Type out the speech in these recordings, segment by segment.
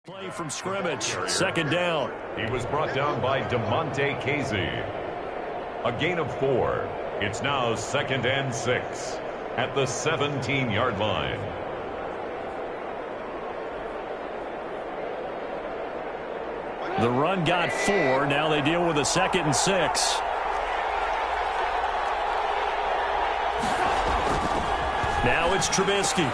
Play from scrimmage, second down. He was brought down by DeMonte Casey. A gain of 4. It's now 2nd and 6 at the 17-yard line. The run got 4. Now they deal with a 2nd and 6. Now it's Trubisky.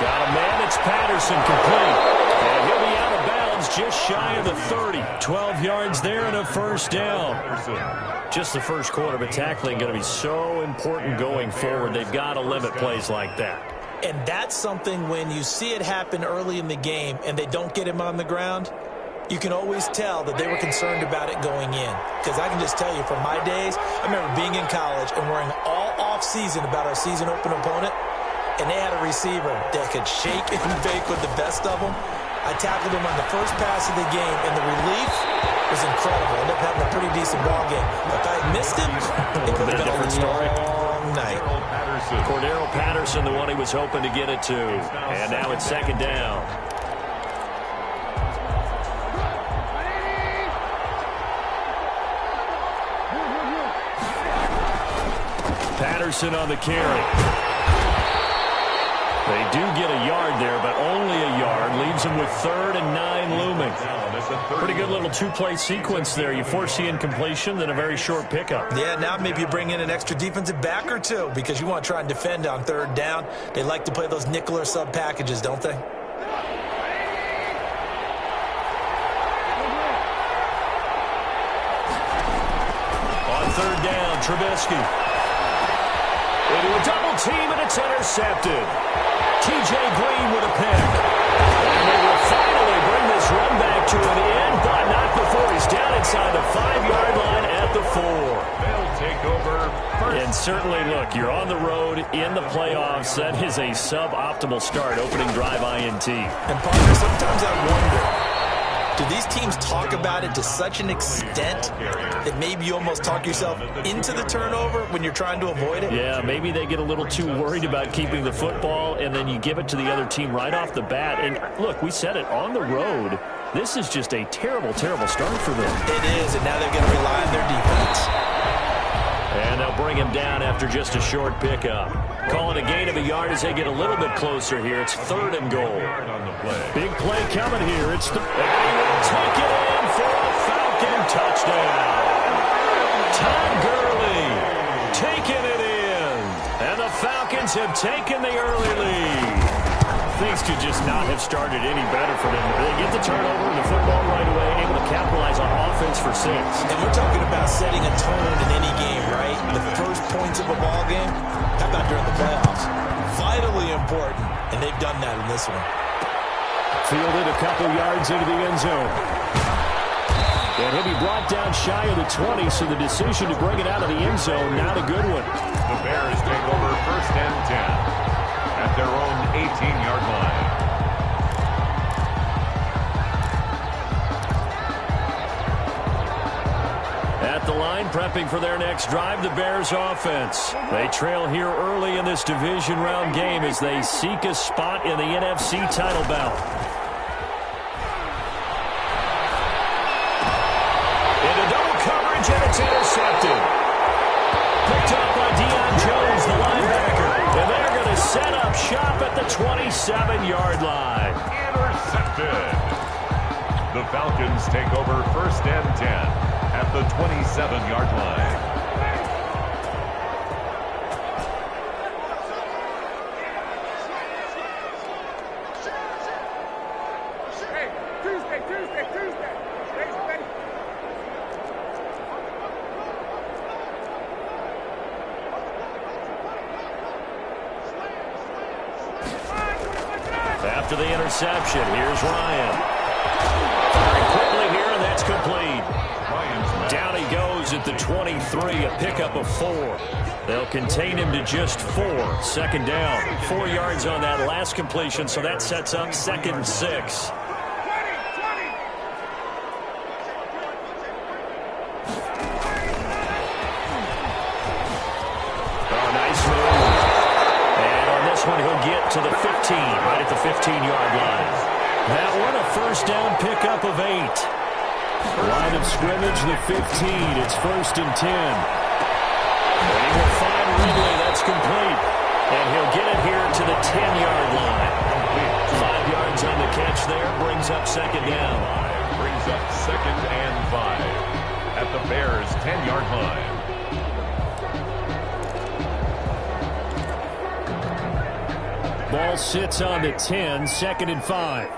Got a man, it's Patterson, complete. And he'll be out of bounds just shy of the 30. 12 yards there and a first down. Just the first quarter, but tackling going to be so important going forward. They've got to limit plays like that. And that's something when you see it happen early in the game and they don't get him on the ground, you can always tell that they were concerned about it going in. Because I can just tell you from my days, I remember being in college and worrying all off-season about our season open opponent, and they had a receiver that could shake and bake with the best of them. I tackled him on the first pass of the game, and the relief was incredible. Ended up having a pretty decent ball game. If I had missed him, it would have been a different story. Long night. Cordero Patterson, the one he was hoping to get it to. And now it's second down. Patterson on the carry. They do get a yard there, but only a yard. Leaves them with 3rd and 9 looming. Pretty good little two-play sequence there. You force the incompletion, then a very short pickup. Yeah, now maybe you bring in an extra defensive back or two because you want to try and defend on 3rd down. They like to play those nickel or sub packages, don't they? On 3rd down, Trubisky. Into a double team, and it's intercepted. T.J. Green with a pick. And they will finally bring this run back to an end, but not before he's down inside the 5-yard line at the 4. They'll take over. And certainly, look, you're on the road in the playoffs. That is a suboptimal start, opening drive INT. And, partner, sometimes I wonder, do these teams talk about it to such an extent that maybe you almost talk yourself into the turnover when you're trying to avoid it? Yeah, maybe they get a little too worried about keeping the football, and then you give it to the other team right off the bat. And, look, we said it, on the road, this is just a terrible, terrible start for them. It is, and now they're going to rely on their defense. And they'll bring him down after just a short pickup. Calling a gain of a yard as they get a little bit closer here. It's 3rd and goal. Big play coming here. It's the... And he will take it in for a Falcon touchdown. Todd Gurley taking it in. And the Falcons have taken the early lead. Things could just not have started any better for them. They get the turnover and the football right away, able to capitalize on offense for 6. And we're talking about setting a tone in any game, right? The first points of a ball game, how about during the playoffs? Vitally important, and they've done that in this one. Fielded a couple yards into the end zone. And he'll be brought down shy of the 20, so the decision to bring it out of the end zone, not a good one. The Bears take over 1st and 10 at their own 18-yard line. At the line, prepping for their next drive, the Bears offense. They trail here early in this division round game as they seek a spot in the NFC title bout. Into double coverage, and it's intercepted. Picked up by Deion Jones, the linebacker. And they're going to set up shop at the 27-yard line. Intercepted. The Falcons take over 1st and 10 at the 27-yard line. After the interception, here's Ryan. Firing quickly here, and that's complete. Down he goes at the 23, a pickup of 4. They'll contain him to just 4. 2nd down. 4 yards on that last completion, so that sets up 2nd and 6. Oh, nice move. And on this one, he'll get to the 15, right at the 15-yard line. That one a first down pickup of 8. Line of scrimmage, the 15. It's 1st and 10. And he will find Ridley. That's complete. And he'll get it here to the 10-yard line. 5 yards on the catch there. Brings up 2nd down. Brings up 2nd and 5 at the Bears' 10-yard line. Ball sits on the 10, 2nd and 5.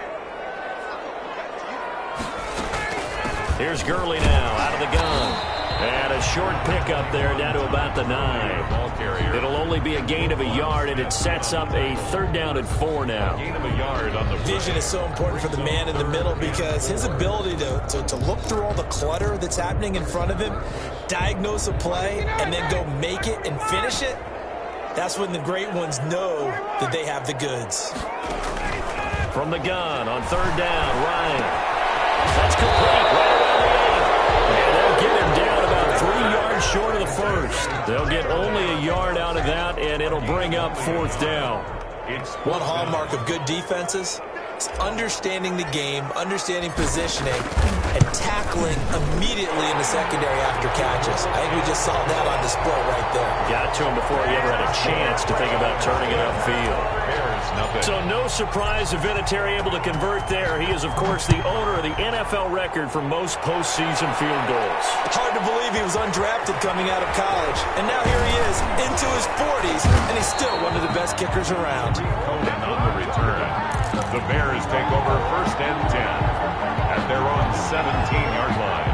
Here's Gurley now out of the gun. And a short pickup there down to about the 9. Ball carrier. It'll only be a gain of a yard, and it sets up a 3rd down and 4 now. Gain of a yard on the play. Vision is so important for the man in the middle because his ability to look through all the clutter that's happening in front of him, diagnose a play, and then go make it and finish it, that's when the great ones know that they have the goods. From the gun on 3rd down, Ryan. That's complete right around the 8. And they'll get him down about 3 yards short of the 1st. They'll get only a yard out of that, and it'll bring up 4th down. One hallmark of good defenses is understanding the game, understanding positioning, and tackling immediately in the secondary after catches. I think we just saw that on display right there. Got to him before he ever had a chance to think about turning it upfield. So no surprise if Vinatieri able to convert there. He is, of course, the owner of the NFL record for most postseason field goals. Hard to believe he was undrafted coming out of college. And now here he is into his 40s, and he's still one of the best kickers around. Conan on the return. The Bears take over 1st and 10 at their own 17-yard line.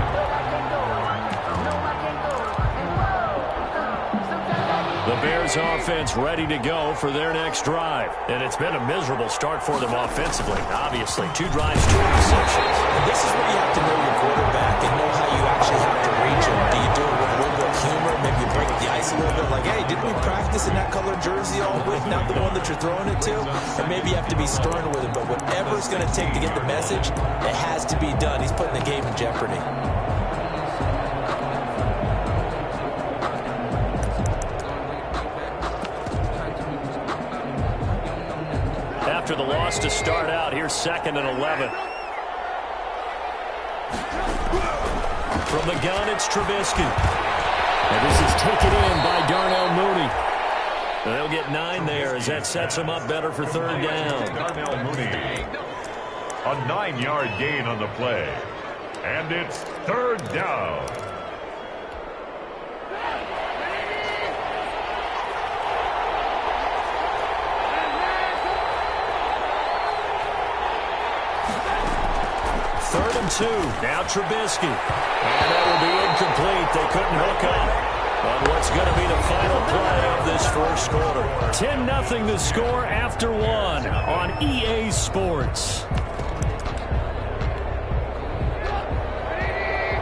The Bears offense ready to go for their next drive. And it's been a miserable start for them offensively. Obviously, 2 drives, 2 interceptions. And this is where you have to know your quarterback and know how you actually have to reach him. Do you do it with a little bit of humor? Maybe you break the ice a little bit like, hey, didn't we practice in that colored jersey all week? Not the one that you're throwing it to? Or maybe you have to be stern with him. But whatever it's going to take to get the message, it has to be done. He's putting the game in jeopardy. After the loss to start out, here's 2nd and 11. From the gun, it's Trubisky. And this is taken in by Darnell Mooney. And they'll get 9 there as that sets them up better for 3rd down. Darnell Mooney. A 9-yard gain on the play. And it's 3rd down. Third and 2. Now Trubisky. And that will be incomplete. They couldn't hook up on what's going to be the final play of this 1st quarter. 10-0 the score after 1 on EA Sports.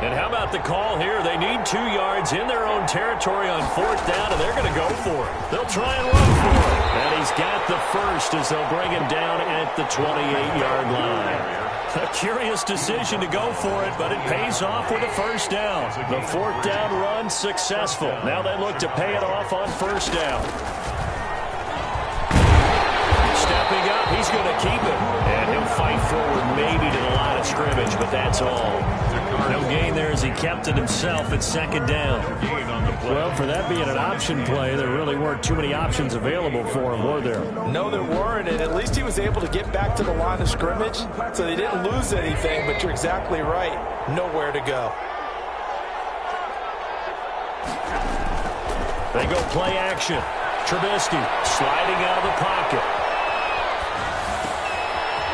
And how about the call here? They need 2 yards in their own territory on 4th down, and they're going to go for it. They'll try and run for it. And he's got the first as they'll bring him down at the 28-yard line. A curious decision to go for it, but it pays off with a 1st down. The 4th down run successful. Now they look to pay it off on 1st down. Stepping up, he's going to keep it. And he'll fight forward maybe to the line of scrimmage, but that's all. No gain there as he kept it himself at 2nd down. Well, for that being an option play, there really weren't too many options available for him, were there? No, there weren't, and at least he was able to get back to the line of scrimmage, so they didn't lose anything, but you're exactly right. Nowhere to go. They go play action. Trubisky sliding out of the pocket.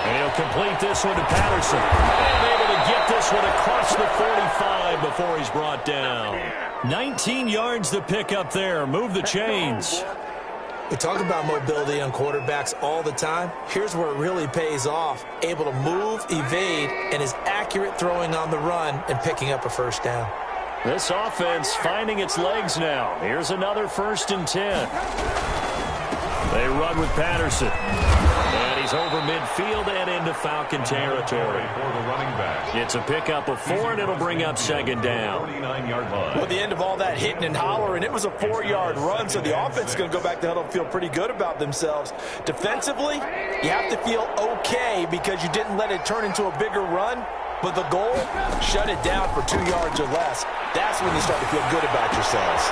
And he'll complete this one to Patterson. And able to get this one across the 45 before he's brought down. 19 yards to pick up there. Move the chains. We talk about mobility on quarterbacks all the time. Here's where it really pays off. Able to move, evade, and is accurate throwing on the run and picking up a 1st down. This offense finding its legs now. Here's another 1st and 10. They run with Patterson. And He's over midfield and into Falcon territory. For the running back. It's a pickup of 4, and it'll bring up second down. 49-yard line. Well, the end of all that hitting and hollering, it was a 4-yard run, so the offense is going to go back to huddle and feel pretty good about themselves. Defensively, you have to feel okay because you didn't let it turn into a bigger run. But the goal, shut it down for 2 yards or less. That's when you start to feel good about yourselves.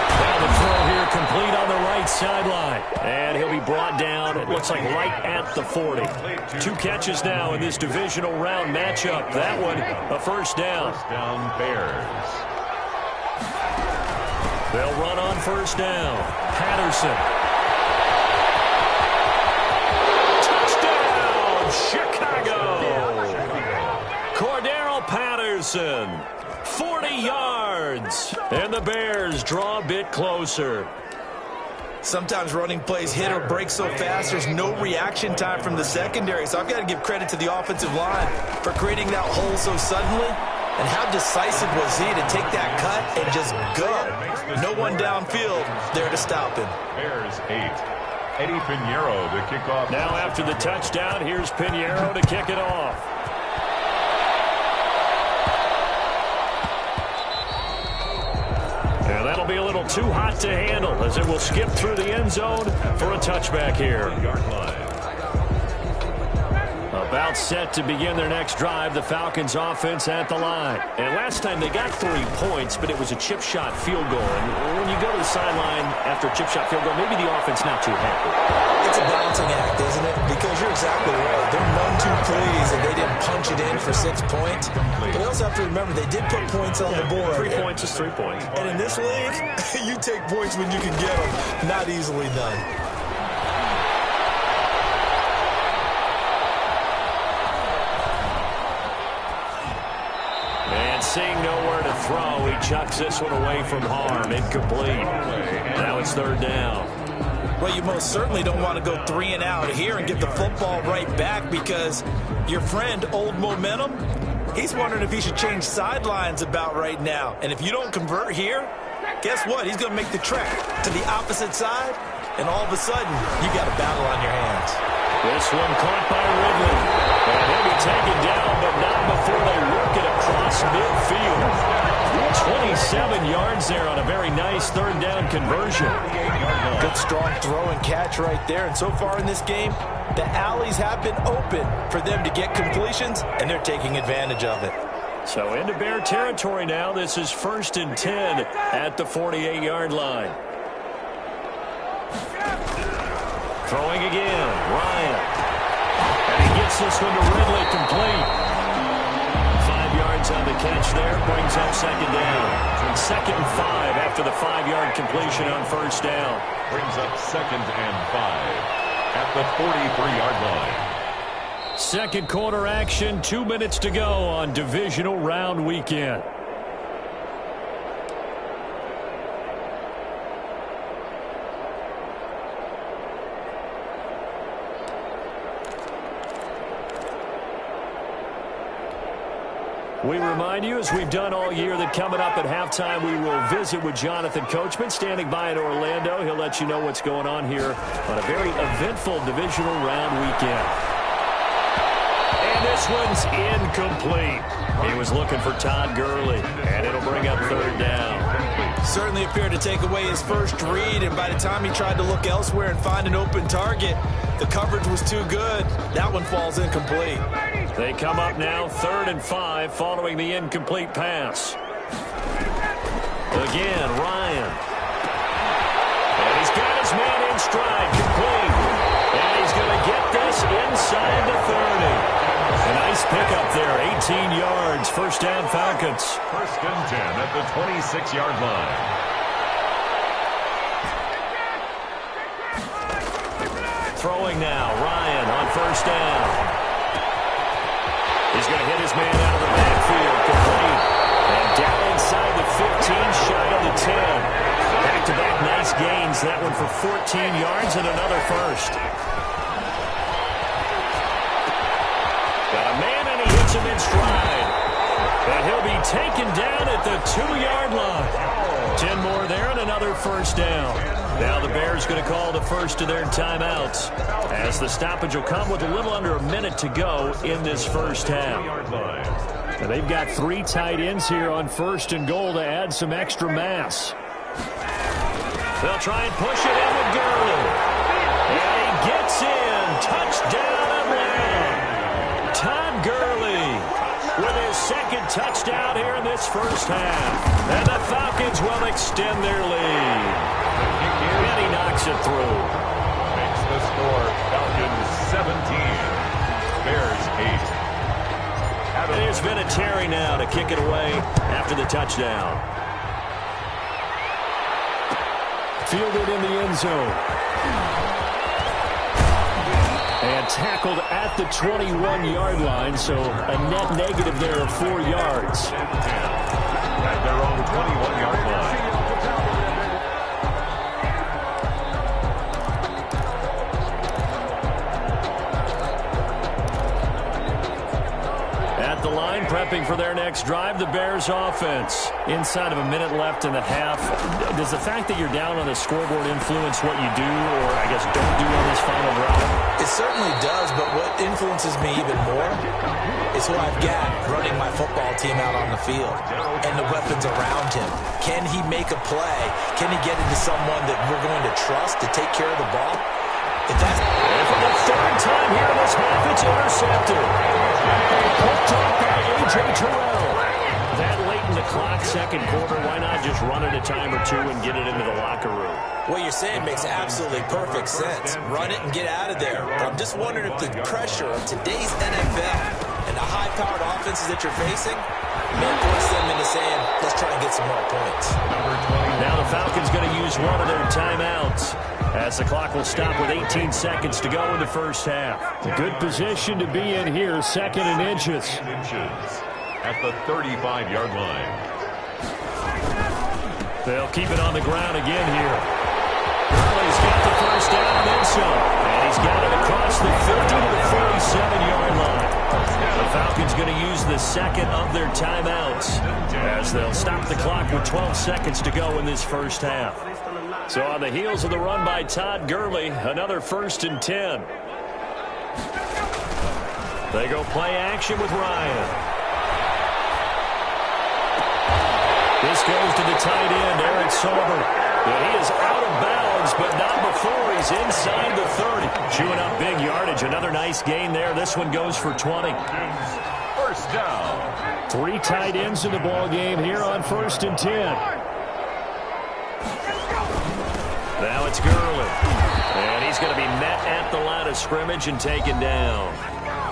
Now the throw here complete on the right sideline. And he'll be brought down, it looks like right at the 40. 2 catches now in this divisional round matchup. That one, a first down. First down, Bears. They'll run on first down. Patterson. Touchdown, Chicago. Cordero Patterson. 40 yards. And the Bears draw a bit closer. Sometimes running plays hit or break so fast, there's no reaction time from the secondary. So I've got to give credit to the offensive line for creating that hole so suddenly. And how decisive was he to take that cut and just go? No one downfield there to stop him. Bears 8. Eddie Pinheiro to kick off. Now after the touchdown, here's Pinheiro to kick it off. And that'll be a little too hot to handle as it will skip through the end zone for a touchback here. About set to begin their next drive, the Falcons offense at the line. And last time they got 3 points, but it was a chip shot field goal. And when you go to the sideline after a chip shot field goal, maybe the offense not too happy. It's a balancing act, isn't it? Because you're exactly right. They're none too pleased, and they didn't punch it in for 6 points. But you also have to remember, they did put points on the board. 3 points is 3 points. And in this league, you take points when you can get them. Not easily done. And seeing nowhere to throw, he chucks this one away from harm. Incomplete. Now it's third down. Well, you most certainly don't want to go 3 and out here and get the football right back because your friend, Old Momentum, he's wondering if he should change sidelines about right now. And if you don't convert here, guess what? He's going to make the trek to the opposite side, and all of a sudden, you got a battle on your hands. This one caught by Ridley. And he'll be taken down, but not before they work it across midfield. 27 yards there on a very nice third down conversion. Good strong throw and catch right there. And so far in this game, the alleys have been open for them to get completions, and they're taking advantage of it. So into Bear territory now. This is 1st and 10 at the 48-yard line. Throwing again, Ryan. And he gets this one to Ridley complete. 5 yards on the catch there, brings up second down. 2nd and 5 after the 5-yard completion on first down. Brings up 2nd and 5 at the 43-yard line. Second quarter action, 2 minutes to go on divisional round weekend. We remind you, as we've done all year, that coming up at halftime, we will visit with Jonathan Coachman, standing by in Orlando. He'll let you know what's going on here on a very eventful divisional round weekend. And this one's incomplete. He was looking for Todd Gurley, and it'll bring up third down. Certainly appeared to take away his first read, and by the time he tried to look elsewhere and find an open target, the coverage was too good. That one falls incomplete. They come up now 3rd and 5 following the incomplete pass. Again, Ryan. And he's got his man in stride, complete. And he's going to get this inside the 30. A nice pickup there, 18 yards, first down Falcons. 1st and 10 at the 26-yard line. Throwing now, Ryan on first down. He's going to hit his man out of the backfield, complete. And down inside the 15, shy of the 10. Back-to-back nice gains, that one for 14 yards and another first. Got a man and he hits him in stride. And he'll be taken down at the 2-yard line. 10 more there and another first down. Now the Bears going to call the first of their timeouts, as the stoppage will come with a little under a minute to go in this first half. Now they've got 3 tight ends here on first and goal to add some extra mass. They'll try and push it in with Gurley. And he gets in. Touchdown Atlanta. Todd Gurley with his second touchdown here in this first half. And the Falcons will extend their lead. And he knocks it through. Makes the score Falcons 17, Bears 8. And there's been a Terry now to kick it away after the touchdown. Fielded in the end zone. And tackled at the 21-yard line, so a net negative there of 4 yards. At their own 21-yard line. At the line, prepping for their next drive, the Bears offense. Inside of a minute left in the half, does the fact that you're down on the scoreboard influence what you do, or I guess don't do on this final drive? It certainly does, but what influences me even more is who I've got running my football team out on the field and the weapons around him. Can he make a play? Can he get into someone that we're going to trust to take care of the ball? If that's... And for the third time here in this half, it's intercepted. Picked up by A.J. Terrell. That late in the clock, second quarter, why not just run it a time or two and get it into the locker room? What you're saying makes absolutely perfect sense. Run it and get out of there. But I'm just wondering if the pressure of today's NFL and the high-powered offenses that you're facing may force them into saying, let's try and get some more points. Now the Falcons going to use one of their timeouts, as the clock will stop with 18 seconds to go in the first half. Good position to be in here, second and inches. At the 35-yard line. They'll keep it on the ground again here. Gurley's got the first down and then some. And he's got it across the 50 to the 47-yard line. The Falcons going to use the second of their timeouts, as they'll stop the clock with 12 seconds to go in this first half. So on the heels of the run by Todd Gurley, another 1st and 10. They go play action with Ryan. This goes to the tight end, Eric Sauber. And he is out of bounds, but not before he's inside the 30. Chewing up big yardage. Another nice gain there. This one goes for 20. First down. 3 tight ends in the ball game here on 1st and 10. Now it's Gurley. And he's going to be met at the line of scrimmage and taken down.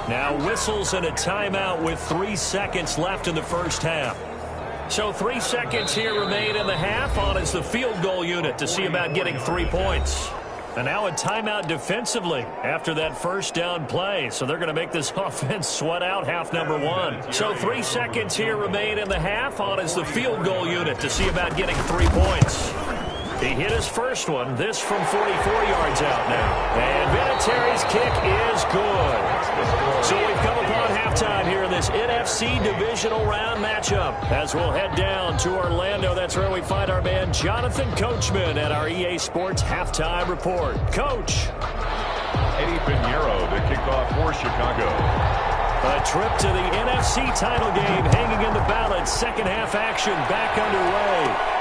Now whistles and a timeout with 3 seconds left in the first half. So 3 seconds here remain in the half on as the field goal unit to see about getting 3 points. And now a timeout defensively after that first down play. So they're going to make this offense sweat out half number 1. So 3 seconds here remain in the half on as the field goal unit to see about getting 3 points. He hit his first one, this from 44 yards out now. And Vinatieri's kick is good. So we've come upon halftime here in this NFC divisional round matchup. As we'll head down to Orlando, that's where we find our man Jonathan Coachman at our EA Sports Halftime Report. Coach. Eddie Pinheiro to kick off for Chicago. A trip to the NFC title game hanging in the balance. Second half action back underway.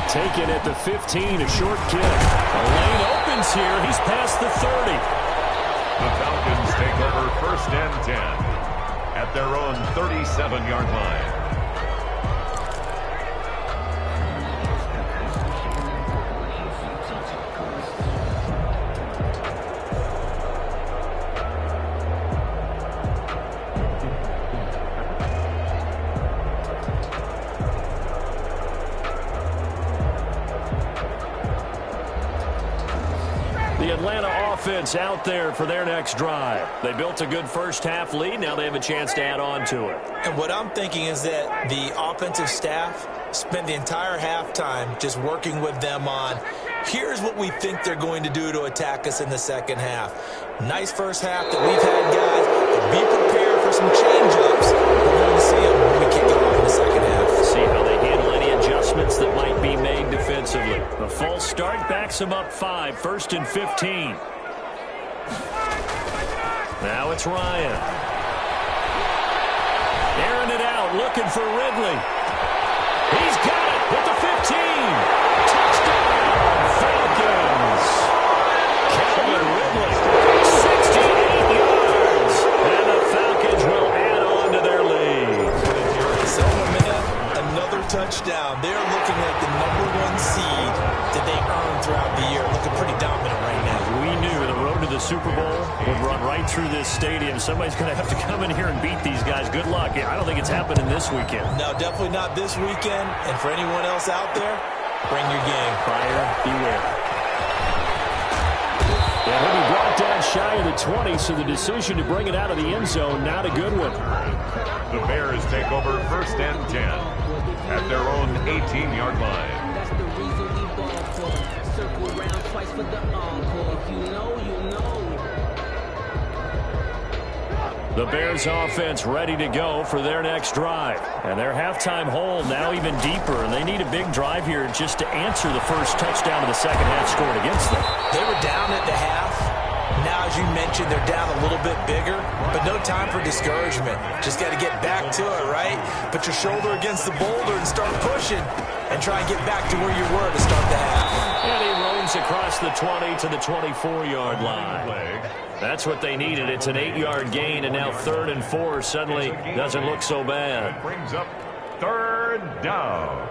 Taken at the 15, a short kick. A lane opens here. He's past the 30. The Falcons take over 1st and 10 at their own 37-yard line. The Atlanta offense out there for their next drive. They built a good first half lead. Now they have a chance to add on to it. And what I'm thinking is that the offensive staff spent the entire halftime just working with them on, here's what we think they're going to do to attack us in the second half. Nice first half that we've had, guys. But be prepared for some change-ups. We're going to see them when we kick it off in the second half. See how they handle any adjustments adjustments that might be made defensively. The false start backs them up 5, 1st and 15. Now it's Ryan. Airing it out, looking for Ridley. He's got it with the 15. Touchdown, Falcons. Calvin Ridley, 68 yards. And the Falcons will add on to their lead. So in a minute, another touchdown. They're looking like the #1 seed that they earned throughout the year. Looking pretty dominant right now. We knew the road to the Super Bowl would run right through this stadium. Somebody's going to have to come in here and beat these guys. Good luck. I don't think it's happening this weekend. No, definitely not this weekend. And for anyone else out there, bring your game. Buyer beware. Yeah, he'll be brought down shy of the 20, so the decision to bring it out of the end zone, not a good one. The Bears take over 1st and 10 at their own 18-yard line. That's the reason we ball for. Circle around twice for the encore. If you know, you know. The Bears offense ready to go for their next drive. And their halftime hole now even deeper, and they need a big drive here just to answer the first touchdown of the second half scored against them. They were down at the half. Now, as you mentioned, they're down a little bit bigger, but no time for discouragement. Just got to get back to it, right? Put your shoulder against the boulder and start pushing and try and get back to where you were to start the half. And he roams across the 20 to the 24-yard line. That's what they needed. It's an 8-yard gain, and now 3rd and 4 suddenly doesn't look so bad. Brings up 3rd down.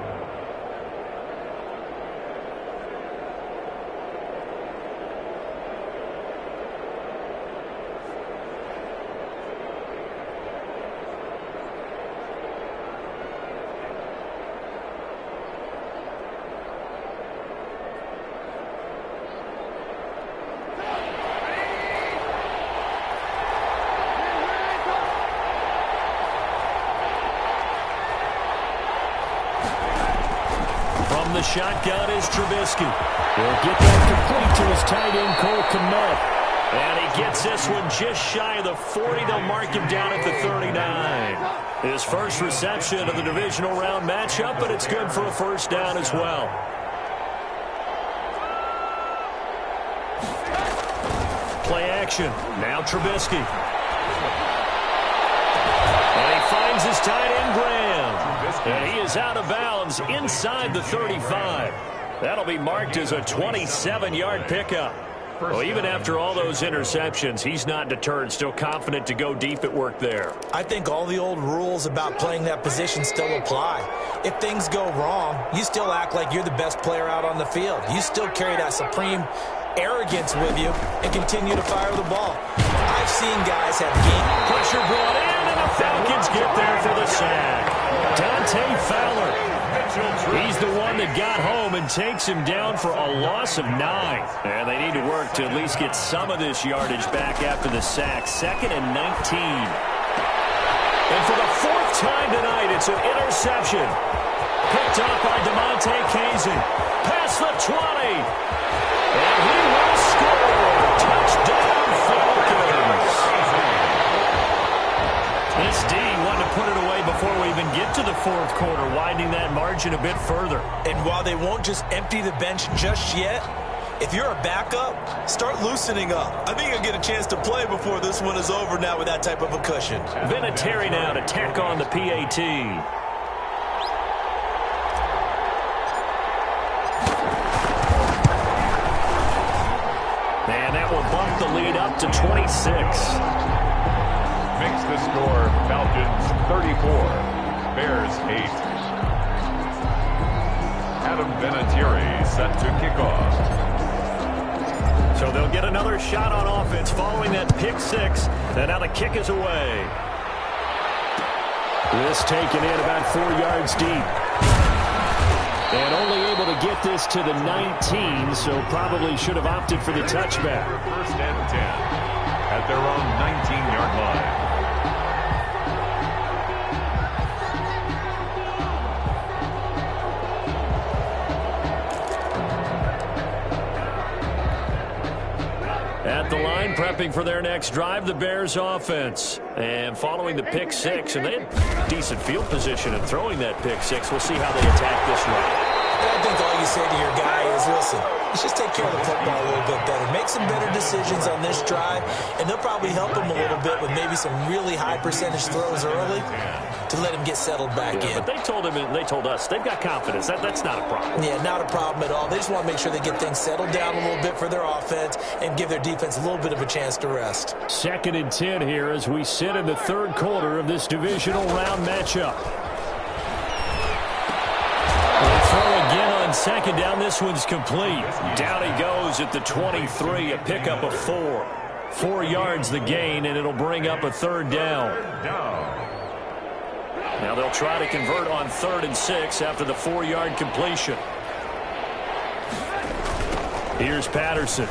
The shotgun is Trubisky. He'll get that complete to his tight end, Cole Kmet. And he gets this one just shy of the 40. They'll mark him down at the 39. His first reception of the divisional round matchup, but it's good for a first down as well. Play action. Now Trubisky. And he finds his tight end, Graham. And he is out of bounds inside the 35. That'll be marked as a 27-yard pickup. Well, even after all those interceptions, he's not deterred, still confident to go deep at work there. I think all the old rules about playing that position still apply. If things go wrong, you still act like you're the best player out on the field. You still carry that supreme arrogance with you and continue to fire the ball. I've seen guys have game pressure brought in, and the Falcons get there for the sack. Dante Fowler. He's the one that got home and takes him down for a loss of 9. And they need to work to at least get some of this yardage back after the sack. 2nd and 19. And for the 4th time tonight, it's an interception. Picked up by Damontae Kazee. Past the 20. And he will score. Touchdown, Falcons. This D wanted to put it away before we even get to the 4th quarter, widening that margin a bit further. And while they won't just empty the bench just yet, if you're a backup, start loosening up. I think you'll get a chance to play before this one is over now with that type of a cushion. Vinatieri now to tack on the PAT. And that will bump the lead up to 26. Makes the score Falcons 34, Bears 8. Adam Vinatieri set to kick off. So they'll get another shot on offense following that pick 6. And now the kick is away. This taken in about 4 yards deep. And only able to get this to the 19, so probably should have opted for the touchback. 1st and 10 at their own 19-yard line. At the line, prepping for their next drive, the Bears offense. And following the pick six, and they had decent field position in throwing that pick six. We'll see how they attack this one. I think all you say to your guy is, listen, let's just take care of the football a little bit better. Make some better decisions on this drive, and they'll probably help him a little bit with maybe some really high percentage throws early to let him get settled back in. But they told him, and they told us, they've got confidence. That's not a problem. Yeah, not a problem at all. They just want to make sure they get things settled down a little bit for their offense and give their defense a little bit of a chance to rest. 2nd and 10 here as we sit in the 3rd quarter of this divisional round matchup. Throw again on 2nd down. This one's complete. Down he goes at the 23, a pickup of 4. 4 yards the gain, and it'll bring up a 3rd down. Now they'll try to convert on 3rd and 6 after the 4-yard completion. Here's Patterson.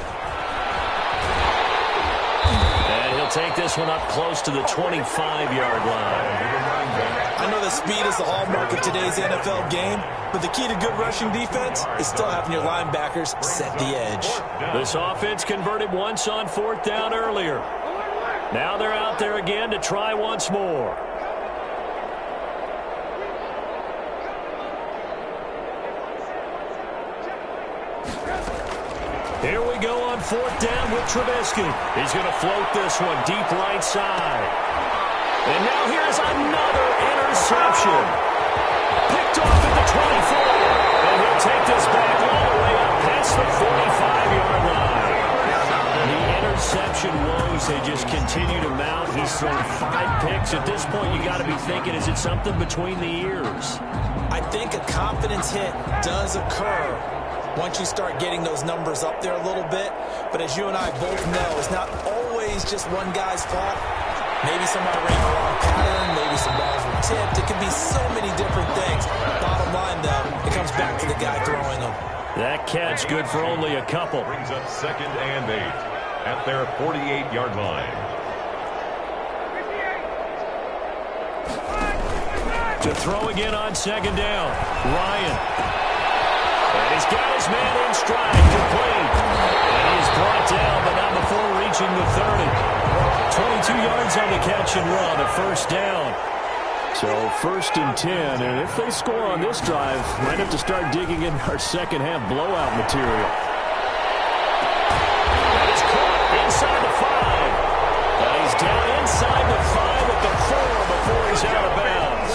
And he'll take this one up close to the 25-yard line. I know that speed is the hallmark of today's NFL game, but the key to good rushing defense is still having your linebackers set the edge. This offense converted once on 4th down earlier. Now they're out there again to try once more. Here we go on 4th down with Trubisky. He's going to float this one deep right side. And now here's another interception. Picked off at the 24. And he'll take this back all the way up past the 45-yard line. The interception woes, they just continue to mount. He's thrown 5 picks. At this point, you got to be thinking, is it something between the ears? I think a confidence hit does occur once you start getting those numbers up there a little bit. But as you and I both know, it's not always just one guy's fault. Maybe somebody ran the wrong pattern. Maybe some balls were tipped. It could be so many different things. Bottom line, though, it comes back to the guy throwing them. That catch good for only a couple. Brings up 2nd and 8 at their 48-yard line. To throw again on 2nd down. Ryan. And he's got his man in stride, complete. And he's brought down, but not before reaching the 30. 22 yards on the catch and run, a 1st down. So 1st and 10, and if they score on this drive, might have to start digging in our second-half blowout material. That is caught inside the 5. And he's down inside the 5 at the 4 before he's out of bounds.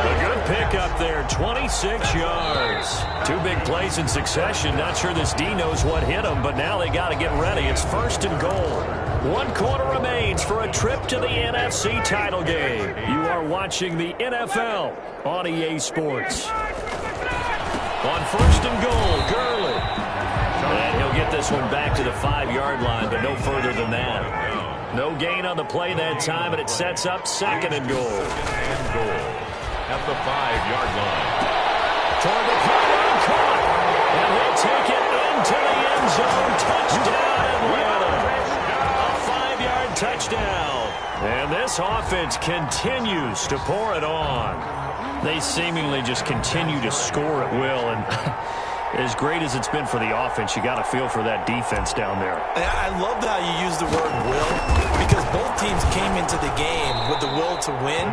A good pickup there, 26 yards. 2 big plays in succession. Not sure this D knows what hit him, but now they got to get ready. It's 1st and goal. 1 quarter remains for a trip to the NFC title game. You are watching the NFL on EA Sports. On 1st and goal, Gurley. And he'll get this one back to the 5-yard line, but no further than that. No gain on the play that time, and it sets up 2nd and goal. 2nd and goal at the 5-yard line. Toward the pylon, caught. And he'll take it into the end zone. Touchdown, Atlanta. A 5-yard touchdown. And this offense continues to pour it on. They seemingly just continue to score at will. And as great as it's been for the offense, you got to feel for that defense down there. I love how you use the word will, because both teams came into the game with the will to win.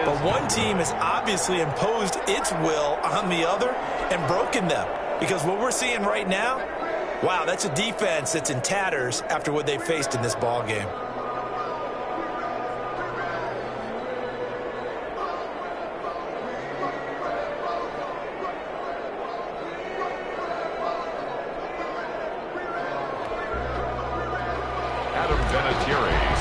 But one team has obviously imposed its will on the other and broken them. Because what we're seeing right now, wow, that's a defense that's in tatters after what they faced in this ball game.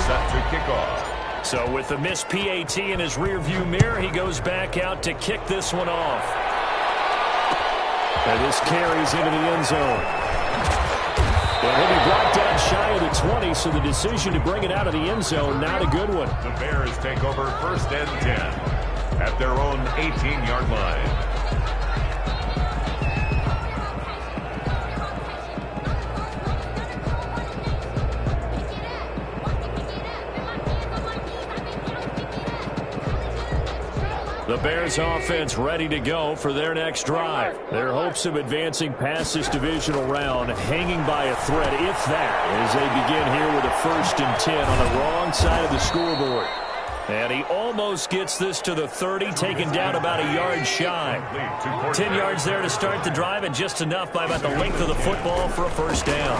Set to kick off. So with the missed PAT in his rearview mirror, he goes back out to kick this one off. And this carries into the end zone. And he'll be brought down shy of the 20, so the decision to bring it out of the end zone, not a good one. The Bears take over 1st and 10 at their own 18-yard line. The The Bears offense ready to go for their next drive. Their hopes of advancing past this divisional round hanging by a thread, if that, as they begin here with a 1st and 10 on the wrong side of the scoreboard. And he almost gets this to the 30, taken down about a yard shy. 10 yards there to start the drive, and just enough by about the length of the football for a 1st down.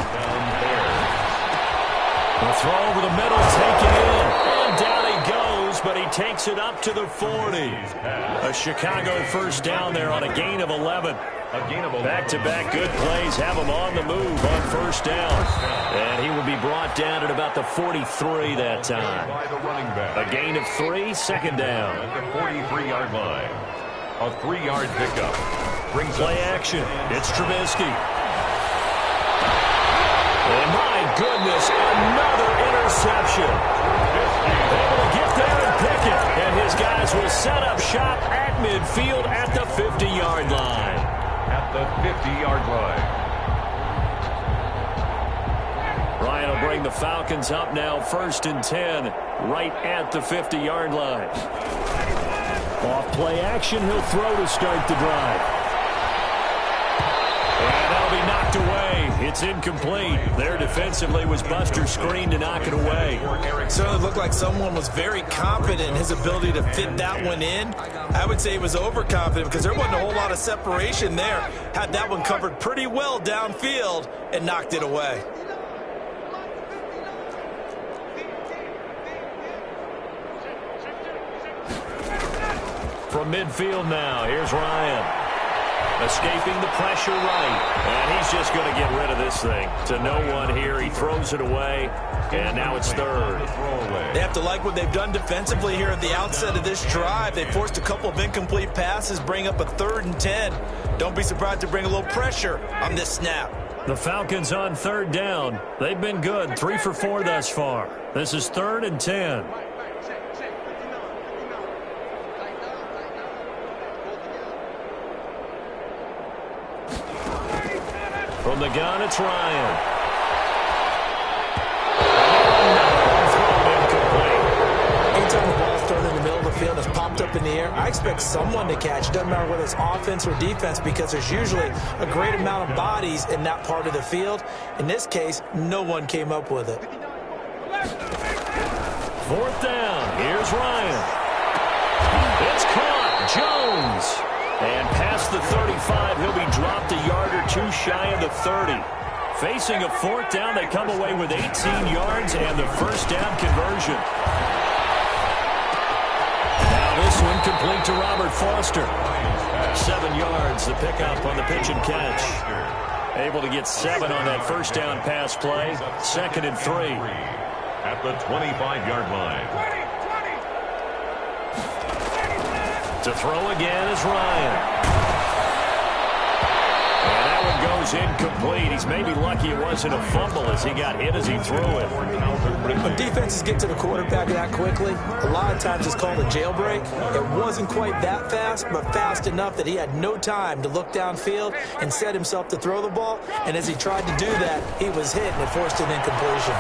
The throw over the middle, taken in, and down he goes, but he takes it up to the 40. A Chicago 1st down there on a gain of 11. Back-to-back good plays have him on the move on 1st down. And he will be brought down at about the 43 that time. A gain of 3, 2nd down. At the 43-yard line. A 3-yard pickup. Play action. It's Trubisky. And my goodness, another interception. Able to get there and pick it. And his guys will set up shop at midfield at the 50-yard line. At the 50-yard line. Ryan will bring the Falcons up now, 1st and 10, right at the 50-yard line. Off play action, he'll throw to start the drive. And that'll be knocked away. It's incomplete. There defensively was Buster screen to knock it away. It certainly looked like someone was very confident in his ability to fit that one in. I would say he was overconfident because there wasn't a whole lot of separation there. Had that one covered pretty well downfield and knocked it away. From midfield now, here's Ryan. Escaping the pressure right. And he's just going to get rid of this thing. To no one here. He throws it away. And now it's 3rd. They have to like what they've done defensively here at the outset of this drive. They forced a couple of incomplete passes, bring up a 3rd and 10. Don't be surprised to bring a little pressure on this snap. The Falcons on 3rd down. They've been good. 3 for 4 thus far. This is 3rd and 10. From the gun, it's Ryan. Anytime the ball's thrown in the middle of the field, it's popped up in the air, I expect someone to catch. Doesn't matter whether it's offense or defense, because there's usually a great amount of bodies in that part of the field. In this case, no one came up with it. 4th down. Here's Ryan. It's caught. Jones. And past the 35, he'll be dropped a yard or 2 shy of the 30. Facing a 4th down, they come away with 18 yards and the 1st down conversion. Now this one complete to Robert Foster. 7 yards, the pickup on the pitch and catch. Able to get 7 on that 1st down pass play. 2nd and 3. At the 25-yard line. To throw again is Ryan. And that one goes incomplete. He's maybe lucky it wasn't a fumble as he got hit as he threw it. When defenses get to the quarterback that quickly, a lot of times it's called a jailbreak. It wasn't quite that fast, but fast enough that he had no time to look downfield and set himself to throw the ball. And as he tried to do that, he was hit and it forced an incompletion.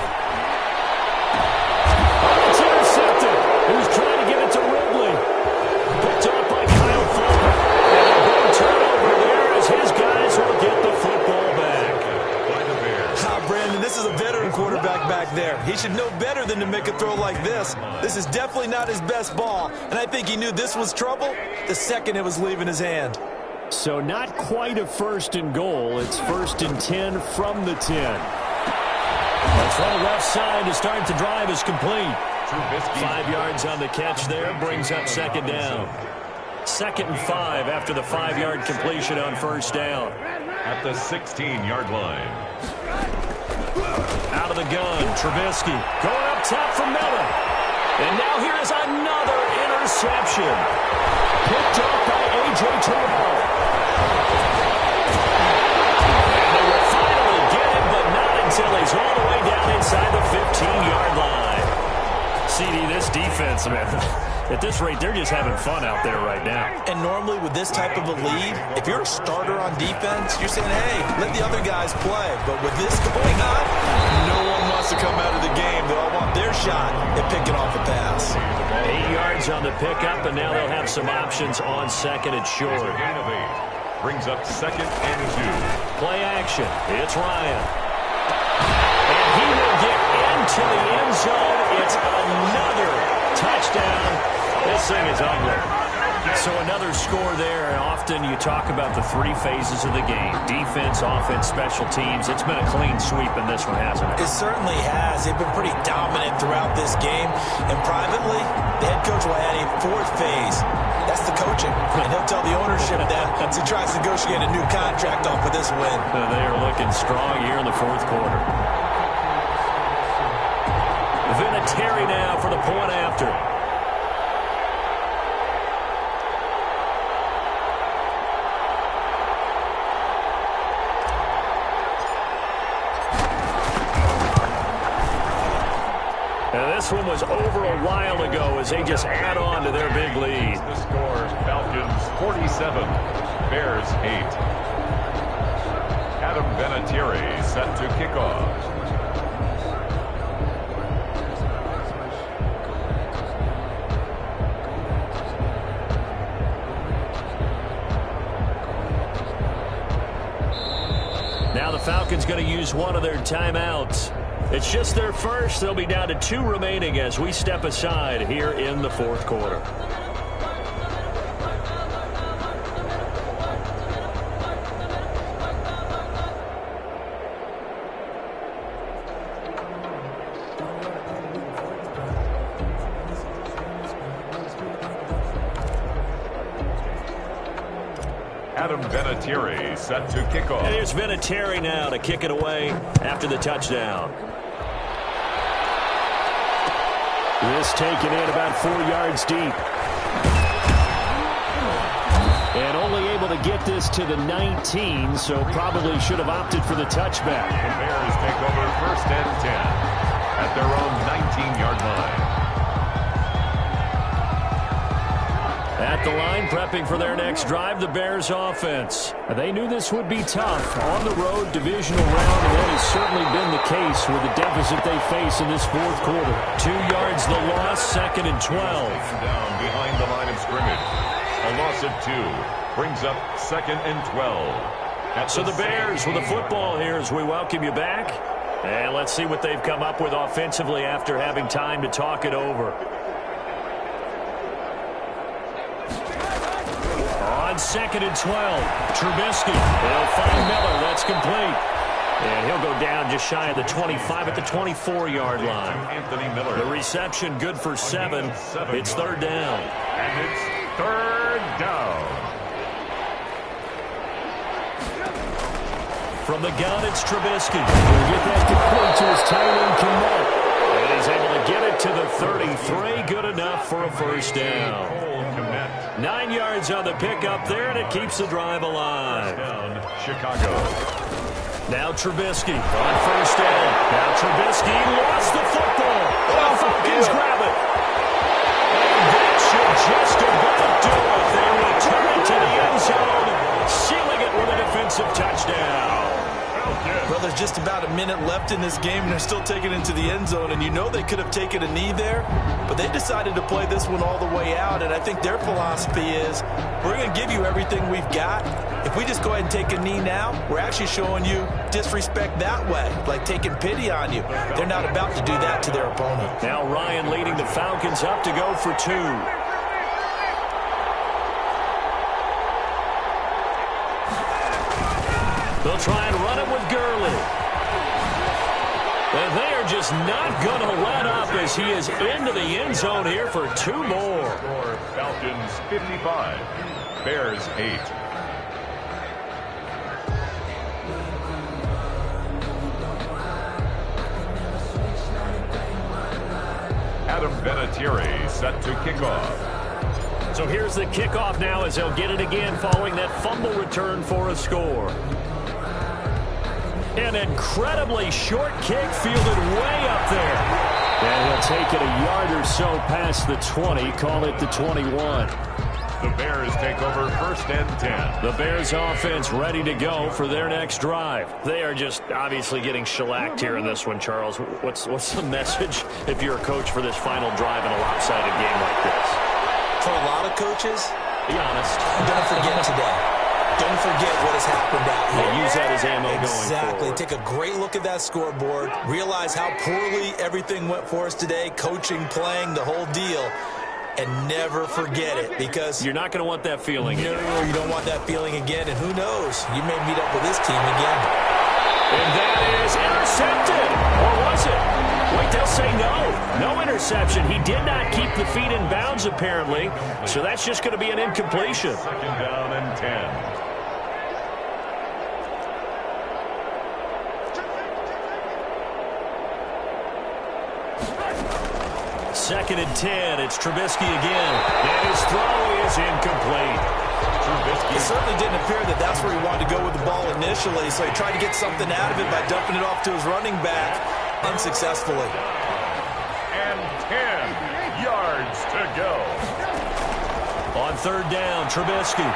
It's intercepted. He was trying to get it to Ridley. Picked off by Kyle Fuller. And a big turnover there as his guys will get the football back. Brandon, this is a veteran quarterback back there. He should know better than to make a throw like this. This is definitely not his best ball, and I think he knew this was trouble the second it was leaving his hand. So not quite a 1st and goal. It's 1st and 10 from the 10. The throw left side to start the drive is complete. 5 yards on the catch there, brings up 2nd down. 2nd and 5 after the 5-yard completion on 1st down. At the 16-yard line. Out of the gun, Trubisky going up top for Miller. And now here is another interception. Picked up by A.J. Terrell. And they will finally get him, but not until he's all the way down inside the 15-yard line. CD, this defense, man, at this rate, they're just having fun out there right now. And normally with this type of a lead, if you're a starter on defense, you're saying, hey, let the other guys play. But with this going on, no one wants to come out of the game. They all want their shot at picking off a pass. 8 yards yards on the pickup, and now they'll have some options on second and short. It's a gain of 8. Brings up 2nd and 2. Play action. It's Ryan. And he will get into the end zone. It's another touchdown. This thing is ugly. So another score there, and often you talk about the 3 phases of the game: defense, offense, special teams. It's been a clean sweep in this one, hasn't it? It certainly has. They've been pretty dominant throughout this game. And privately, the head coach will add a 4th phase. That's the coaching. And he'll tell the ownership that as he tries to negotiate a new contract off of this win. They are looking strong here in the 4th quarter. Vinatieri now for the point after. This one was over a while ago as they just add on to their big lead. The score, Falcons 47, Bears 8. Adam Vinatieri set to kick off. Now the Falcons going to use one of their timeouts. It's just their first. They'll be down to 2 remaining as we step aside here in the 4th quarter. Adam Vinatieri set to kick off. And here's Vinatieri now to kick it away after the touchdown. This taken in about 4 yards deep. And only able to get this to the 19, so probably should have opted for the touchback. The Bears take over 1st and 10 at their own 19-yard line. At the line, prepping for their next drive, the Bears offense. They knew this would be tough. On the road, divisional round, and that has certainly been the case with the deficit they face in this 4th quarter. 2 yards the loss, 2nd and 12. Down behind the line of scrimmage. A loss of 2 brings up 2nd and 12. So the Bears with the football here as we welcome you back. And let's see what they've come up with offensively after having time to talk it over. On 2nd and 12, Trubisky. They'll find Miller. That's complete. And he'll go down just shy of the 25 at the 24-yard line. Anthony Miller. The reception good for 7. It's 3rd down. And it's 3rd down. From the gun, it's Trubisky. He'll get that complete to his tight end, Kmet. And he's able to get it to the 33. Good enough for a 1st down. 9 yards on the pickup there, and it keeps the drive alive. Down, Chicago. Now Trubisky on 1st down. Now Trubisky lost the football. The Falcons grab it. And that should just about do it. They return it to the end zone, sealing it with a defensive touchdown. Well, there's just about a minute left in this game, and they're still taking it into the end zone. And you know they could have taken a knee there, but they decided to play this one all the way out. And I think their philosophy is, we're going to give you everything we've got. If we just go ahead and take a knee now, we're actually showing you disrespect that way, like taking pity on you. They're not about to do that to their opponent. Now Ryan leading the Falcons up to go for 2. They'll try and run it with Gurley. And they are just not going to let up as he is into the end zone here for 2 more. Score, Falcons 55, Bears 8. Adam Vinatieri set to kick off. So here's the kickoff now as they'll get it again following that fumble return for a score. An incredibly short kick fielded way up there. And he'll take it a yard or so past the 20, call it the 21. The Bears take over 1st and 10. The Bears offense ready to go for their next drive. They are just obviously getting shellacked here in this one, Charles. What's the message if you're a coach for this final drive in a lopsided game like this? For a lot of coaches, Be honest. don't forget today. Don't forget what has happened out here. They use that as ammo going Exactly. forward. Take a great look at that scoreboard. Realize how poorly everything went for us today. Coaching, playing, the whole deal. And never forget it, because You're not going to want that feeling again. no, you don't want that feeling again. And who knows? You may meet up with this team again. And that is intercepted. Or was it? Wait, they'll say no. No interception. He did not keep the feet in bounds, apparently. So that's just going to be an incompletion. Second down and 10. Second and 10. It's Trubisky again. And his throw is incomplete. It certainly didn't appear that that's where he wanted to go with the ball initially, so he tried to get something out of it by dumping it off to his running back unsuccessfully. And 10 yards to go. On third down, Trubisky.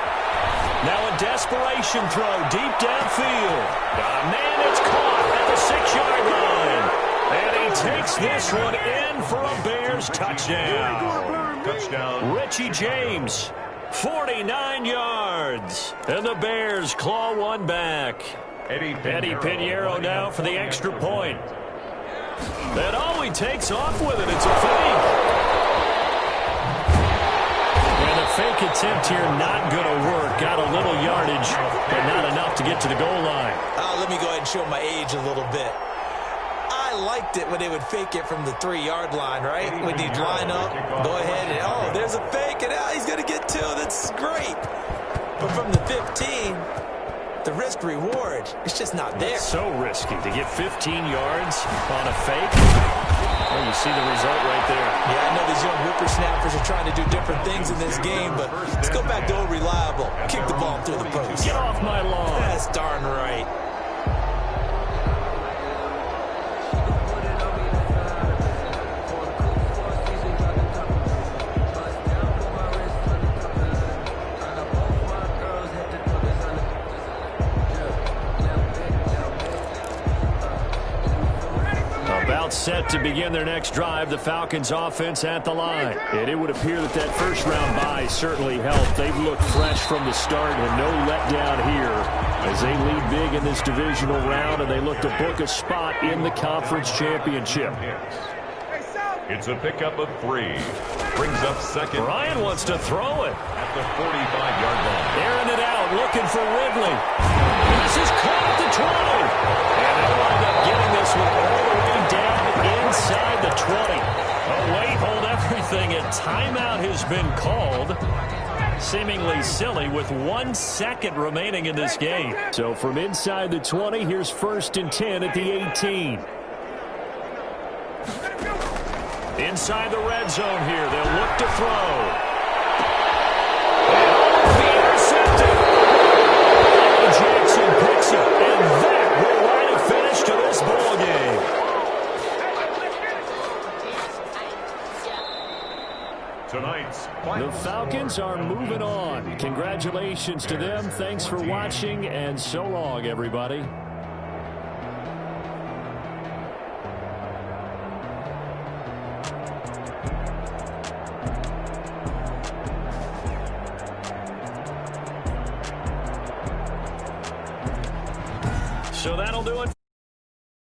Now a desperation throw deep downfield. Man, it's caught at the 6-yard line. And he takes this one in for a Bears touchdown. Touchdown. Richie James, 49 yards. And the Bears claw one back. Eddie Pinheiro now for the extra point. And oh, he takes off with it. It's a fake. And the fake attempt here not going to work. Got a little yardage, but not enough to get to the goal line. Let me go ahead and show my age a little bit. I liked it when they would fake it from the 3-yard line, right? When they'd line up, go ahead, and oh, there's a fake, and he's going to get 2. That's great. But from the 15, the risk-reward, it's just not there. It's so risky to get 15 yards on a fake. Well, you see the result right there. Yeah, I know these young whippersnappers are trying to do different things in this game, but let's go back to old reliable. Kick the ball through the post. Get off my lawn. That's darn right. Set to begin their next drive, the Falcons offense at the line. And it would appear that that first round bye certainly helped. They've looked fresh from the start and no letdown here as they lead big in this divisional round and they look to book a spot in the conference championship. It's a pickup of 3. Brings up second. Ryan wants to throw it. At the 45-yard line. Airing it out, looking for Ridley. This is caught at the 20. And they wind up getting this one all the way down inside the 20. Oh, wait, hold everything. A timeout has been called. Seemingly silly with 1 second remaining in this game. So from inside the 20, here's 1st and 10 at the 18. Inside the red zone here, they'll look to throw. Jackson picks it, and that will write a finish to this ball game. Tonight's The Falcons are moving on. Congratulations to them. Thanks for watching, and so long, everybody. So that'll do it.